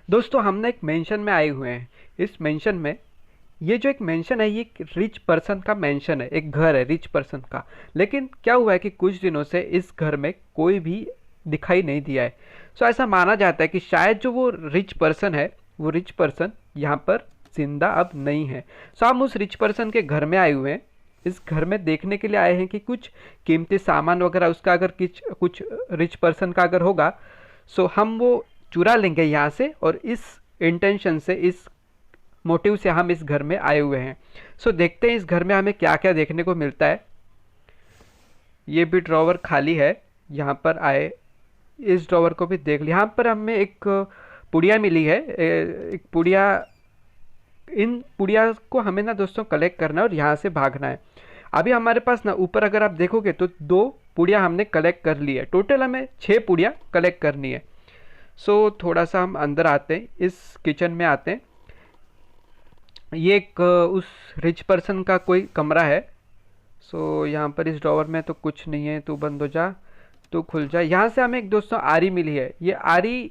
दोस्तों हम ना एक मेंशन में आए हुए हैं। इस मेंशन में ये जो एक मेंशन है ये एक रिच पर्सन का मेंशन है, एक घर है रिच पर्सन का। लेकिन क्या हुआ है कि कुछ दिनों से इस घर में कोई भी दिखाई नहीं दिया है। सो ऐसा माना जाता है कि शायद जो वो रिच पर्सन है, वो रिच पर्सन यहाँ पर जिंदा अब नहीं है। सो हम उस रिच पर्सन के घर में आए हुए हैं। इस घर में देखने के लिए आए हैं कि कुछ कीमती सामान वगैरह उसका अगर कुछ कुछ रिच पर्सन का अगर होगा, सो हम वो चुरा लेंगे यहाँ से, और इस इंटेंशन से, इस मोटिव से हम इस घर में आए हुए हैं। सो देखते हैं इस घर में हमें क्या क्या देखने को मिलता है। ये भी ड्रॉवर खाली है। यहाँ पर आए, इस ड्रॉवर को भी देख लिया। यहाँ पर हमें एक पुड़िया मिली है, एक पुड़िया। इन पुड़िया को हमें ना दोस्तों कलेक्ट करना है और यहाँ से भागना है। अभी हमारे पास ना ऊपर अगर आप देखोगे तो 2 पुड़िया हमने कलेक्ट कर ली है। टोटल हमें 6 पुड़िया कलेक्ट करनी है। सो थोड़ा सा हम अंदर आते हैं, इस किचन में आते हैं। ये एक उस रिच पर्सन का कोई कमरा है। सो यहाँ पर इस ड्रॉवर में तो कुछ नहीं है। तू बंद हो जा, तू खुल जा। यहाँ से हमें एक दोस्तों आरी मिली है। ये आरी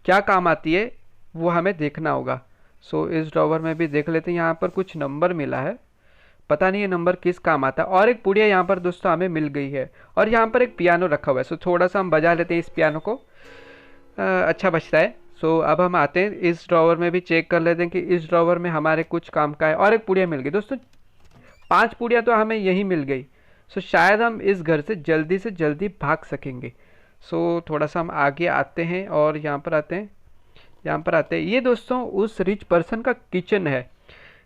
क्या काम आती है वो हमें देखना होगा। सो इस ड्रॉवर में भी देख लेते हैं। यहाँ पर कुछ नंबर मिला है, पता नहीं ये नंबर किस काम आता है। और एक पुड़िया यहाँ पर दोस्तों हमें मिल गई है। और यहाँ पर एक पियानो रखा हुआ है। सो थोड़ा सा हम बजा लेते हैं इस पियानो को। अच्छा बजता है। सो अब हम आते हैं इस ड्रॉवर में भी चेक कर लेते हैं कि इस ड्रॉवर में हमारे कुछ काम का है। और एक पुड़िया मिल गई दोस्तों। 5 पुड़िया तो हमें यही मिल गई। सो शायद हम इस घर से जल्दी भाग सकेंगे। सो थोड़ा सा हम आगे आते हैं और यहाँ पर आते हैं, यहाँ पर आते हैं। ये दोस्तों उस रिच पर्सन का किचन है।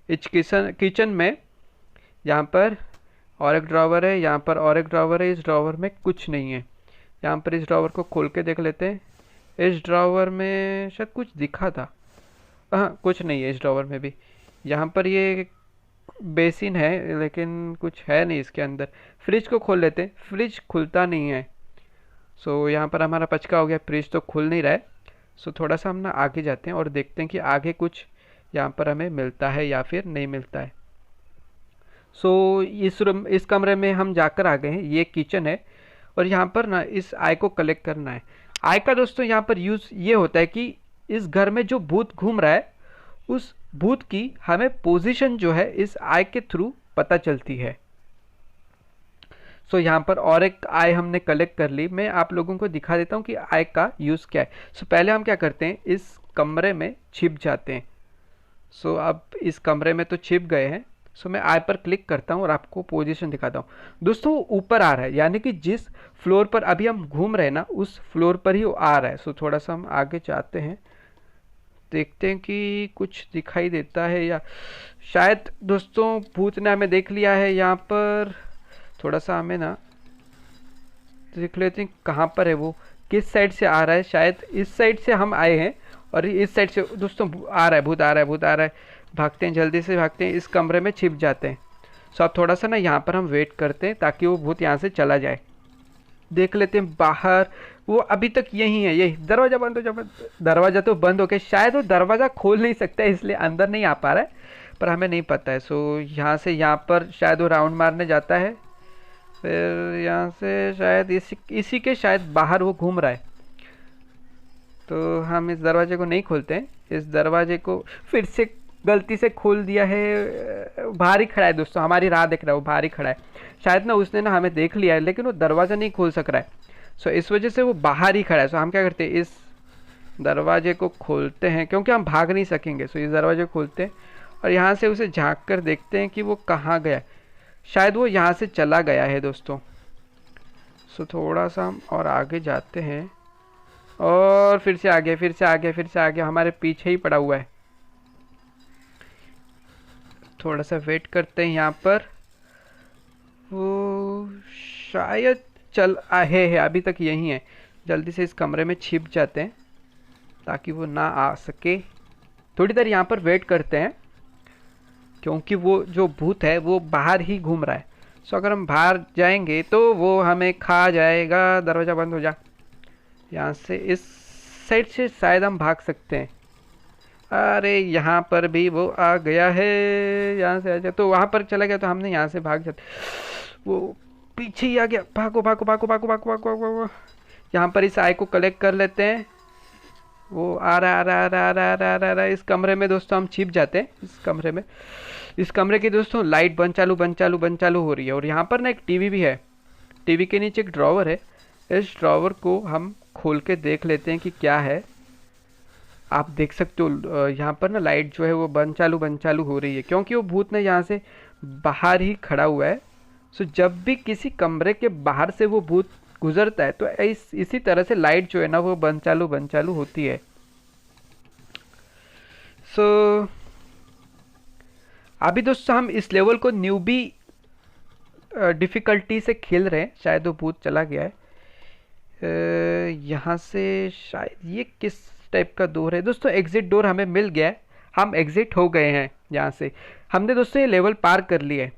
इस किचन में यहाँ पर और एक ड्रॉवर है, यहाँ पर और एक ड्रॉवर है। इस ड्रॉवर में कुछ नहीं है। यहाँ पर इस ड्रॉवर को खोल के देख लेते हैं। इस ड्रॉवर में शायद कुछ दिखा था। हाँ, कुछ नहीं है इस ड्रॉवर में भी। यहाँ पर ये बेसिन है लेकिन कुछ है नहीं इसके अंदर। फ्रिज को खोल लेते हैं। फ्रिज खुलता नहीं है। सो यहाँ पर हमारा पचका हो गया, फ्रिज तो खुल नहीं रहा है। सो थोड़ा सा हम ना आगे जाते हैं और देखते हैं कि आगे कुछ यहाँ पर हमें मिलता है या फिर नहीं मिलता है। सो इस कमरे में हम जाकर आ गए हैं। ये किचन है और यहाँ पर ना इस आय को कलेक्ट करना है। आय का दोस्तों यहाँ पर यूज़ ये होता है कि इस घर में जो भूत घूम रहा है, उस भूत की हमें पोजीशन जो है इस आय के थ्रू पता चलती है। सो यहाँ पर और एक आय हमने कलेक्ट कर ली। मैं आप लोगों को दिखा देता हूँ कि आय का यूज़ क्या है। सो पहले हम क्या करते हैं, इस कमरे में छिप जाते हैं। सो अब इस कमरे में तो छिप गए हैं। सो मैं आई पर क्लिक करता हूँ और आपको पोजीशन दिखाता हूँ। दोस्तों ऊपर आ रहा है, यानी कि जिस फ्लोर पर अभी हम घूम रहे हैं ना, उस फ्लोर पर ही वो आ रहा है। सो थोड़ा सा हम आगे जाते हैं, देखते हैं कि कुछ दिखाई देता है या शायद दोस्तों भूत ने हमें देख लिया है। यहाँ पर थोड़ा सा हमें ना देख लेते हैं कहाँ पर है वो, किस साइड से आ रहा है। शायद इस साइड से हम आए हैं और इस साइड से दोस्तों आ रहा है, भूत आ रहा है, भूत आ रहा है। भागते हैं, जल्दी से भागते हैं, इस कमरे में छिप जाते हैं। सो अब थोड़ा सा ना यहाँ पर हम वेट करते हैं ताकि वो भूत यहाँ से चला जाए। देख लेते हैं बाहर, वो अभी तक यही है। यही दरवाज़ा बंद हो जा। दरवाज़ा तो बंद हो गया, शायद वो दरवाज़ा खोल नहीं सकता है इसलिए अंदर नहीं आ पा रहा है, पर हमें नहीं पता है। सो यहाँ से यहाँ पर शायद वो राउंड मारने जाता है, फिर यहाँ से शायद इसी के शायद बाहर वो घूम रहा है। तो हम इस दरवाजे को नहीं खोलते हैं। इस दरवाजे को फिर से गलती से खोल दिया है। बाहर ही खड़ा है दोस्तों, हमारी राह देख रहा है, वो बाहर ही खड़ा है। शायद ना उसने ना हमें देख लिया है लेकिन वो दरवाज़ा नहीं खोल सक रहा है। सो इस वजह से वो बाहर ही खड़ा है। सो हम क्या करते हैं, इस दरवाजे को खोलते हैं क्योंकि हम भाग नहीं सकेंगे। सो इस दरवाजे को खोलते हैं और यहाँ से उसे झांक कर देखते हैं कि वो कहाँ गया। शायद वो यहाँ से चला गया है दोस्तों। सो थोड़ा सा हम और आगे जाते हैं और फिर से आगे, फिर से आगे, फिर से आगे, हमारे पीछे ही पड़ा हुआ है। थोड़ा सा वेट करते हैं यहाँ पर। वो शायद चल आए है, अभी तक यही है। जल्दी से इस कमरे में छिप जाते हैं ताकि वो ना आ सके। थोड़ी देर यहाँ पर वेट करते हैं क्योंकि वो जो भूत है वो बाहर ही घूम रहा है। सो अगर हम बाहर जाएंगे तो वो हमें खा जाएगा। दरवाज़ा बंद हो जा। यहाँ से इस साइड से शायद हम भाग सकते हैं। अरे यहाँ पर भी वो आ गया है। यहाँ से आ जाए तो वहाँ पर चला गया, तो हमने यहाँ से भाग जाते। वो पीछे ही आ गया। भागो भागो भागो भागो भागो भागो भागो भागो। यहाँ पर इस आय को कलेक्ट कर लेते हैं। वो आ रहा आ रहा आ रहा आ रहा आ रहा आ रहा आ रहा। इस कमरे में दोस्तों हम छिप जाते हैं इस कमरे में। इस कमरे की दोस्तों लाइट बंद चालू हो रही है, और यहाँ पर ना एक टीवी भी है। टीवी के नीचे एक ड्रॉवर है। इस ड्रॉवर को हम खोल के देख लेते हैं कि क्या है। आप देख सकते हो यहाँ पर ना लाइट जो है वो बंद चालू हो रही है, क्योंकि वो भूत ने यहाँ से बाहर ही खड़ा हुआ है। सो जब भी किसी कमरे के बाहर से वो भूत गुजरता है तो इसी तरह से लाइट जो है ना वो बंद चालू होती है। सो अभी दोस्तों हम इस लेवल को न्यूबी डिफ़िकल्टी से खेल रहे हैं। शायद वो भूत चला गया है। यहाँ से शायद ये किस टाइप का डोर है दोस्तों। एग्जिट डोर हमें मिल गया है, हम एग्जिट हो गए हैं यहाँ से। हमने दोस्तों ये लेवल पार कर लिया है।